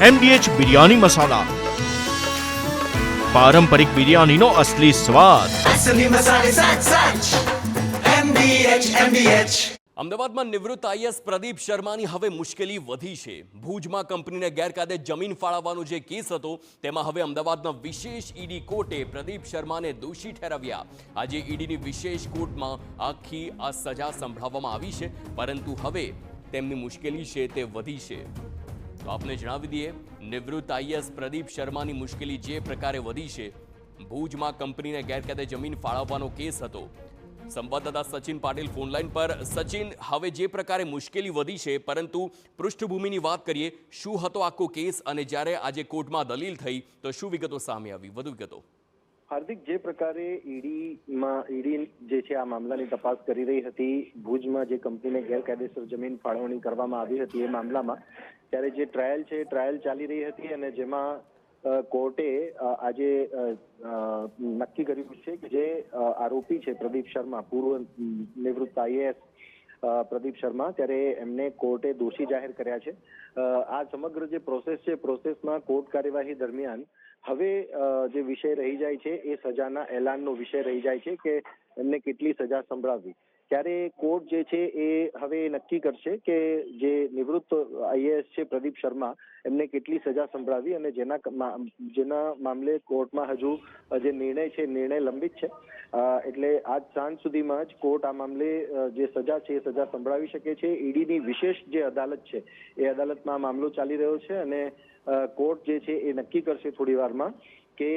MDH biryani મસાલા, પારંપરિક બિરયાનીનો અસલી સ્વાદ. असली मसाले साच साच MDH અમદાવાદમાં નિવૃત્ત આઈએએસ પ્રદીપ શર્માની હવે મુશ્કેલી વધી છે. ભુજમાં કંપનીને ગેરકાયદે જમીન ફાળવવાનો જે કેસ હતો તેમાં હવે અમદાવાદના વિશેષ ઈડી કોર્ટે પ્રદીપ શર્માને દોષી ઠેરવ્યા. આજે ઈડીની વિશેષ કોર્ટમાં આખી આ સજા સંભળાવવામાં આવી છે, પરંતુ હવે તેમની મુશ્કેલી છે તે વધી છે. તો આપને જણાવી દઈએ, નિવૃત્ત આઈએએસ પ્રદીપ શર્માની મુશ્કેલી જે પ્રકારે વધી છે, ભુજમાં કંપનીને ગેરકાયદે જમીન ફાળવવાનો કેસ હતો. સંવાદદાતા સચિન પાટીલ ફોનલાઈન પર. સચિન, હવે જે પ્રકારે મુશ્કેલી વધી છે, પરંતુ પૃષ્ઠભૂમિની વાત કરીએ, શું હતો આખો કેસ અને જ્યારે આજે કોર્ટમાં દલીલ થઈ તો શું વિગતો સામે આવી? વધુ વિગતો. હાર્દિક, જે પ્રકારે ઈડી જે છે આ મામલાની તપાસ કરી રહી હતી, ભુજમાં જે કંપનીને ગેરકાયદેસર જમીન ફાળવણી કરવામાં આવી હતી એ મામલામાં, ત્યારે જે ટ્રાયલ છે ટ્રાયલ ચાલી રહી હતી અને જેમાં કોર્ટે આજે નક્કી કર્યું છે કે જે આરોપી છે પ્રદીપ શર્મા, પૂર્વ નિવૃત્ત આઈએએસ પ્રદીપ શર્મા, ત્યારે એમને કોર્ટે દોષી જાહેર કર્યા છે. આ સમગ્ર જે પ્રોસેસ છે, પ્રોસેસમાં કોર્ટ કાર્યવાહી દરમિયાન હવે જે વિષય રહી જાય છે એ સજાના એલાનનો વિષય રહી જાય છે કે એમને કેટલી સજા સંભળાવવી. ત્યારે કોર્ટ જે છે એ હવે નક્કી કરશે કે જે નિવૃત્ત આઈએએસ છે પ્રદીપ શર્મા, એમને કેટલી સજા સંભળાવી અને જેના મામલે કોર્ટમાં હજુ જે નિર્ણય છે નિર્ણય લંબિત છે. એટલે આજ સાંજ સુધીમાં જ કોર્ટ આ મામલે જે સજા છે એ સજા સંભળાવી શકે છે. ઈડીની વિશેષ જે અદાલત છે એ અદાલતમાં મામલો ચાલી રહ્યો છે અને કોર્ટ જે છે એ નક્કી કરશે થોડી વારમાં કે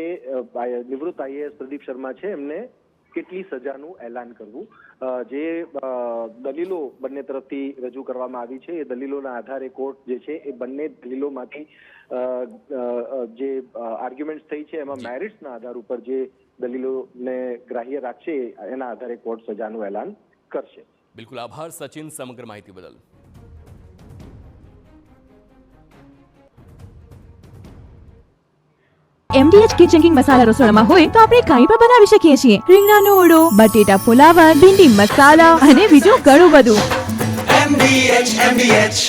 નિવૃત્ત આઈએએસ પ્રદીપ શર્મા છે એમને કેટલી સજાનું એલાન કરવું. જે દલીલો બંને તરફથી રજૂ કરવામાં આવી છે એ દલીલોના આધારે કોર્ટ જે છે એ બંને દલીલોમાંથી જે આર્ગ્યુમેન્ટ થઈ છે એમાં મેરિટ્સના આધાર ઉપર જે દલીલોને ગ્રાહ્ય રાખશે એના આધારે કોર્ટ સજાનું એલાન કરશે. બિલકુલ, આભાર સચિન સમગ્ર માહિતી બદલ. MDH કિચન કિંગ મસાલા રસોડામાં હોય તો આપણે કાંઈ પણ બનાવી શકીએ છીએ. રીંગણાનો ઓળો, બટેટા ફુલાવર, ભીંડી મસાલા અને બીજું ઘણું બધું. MDH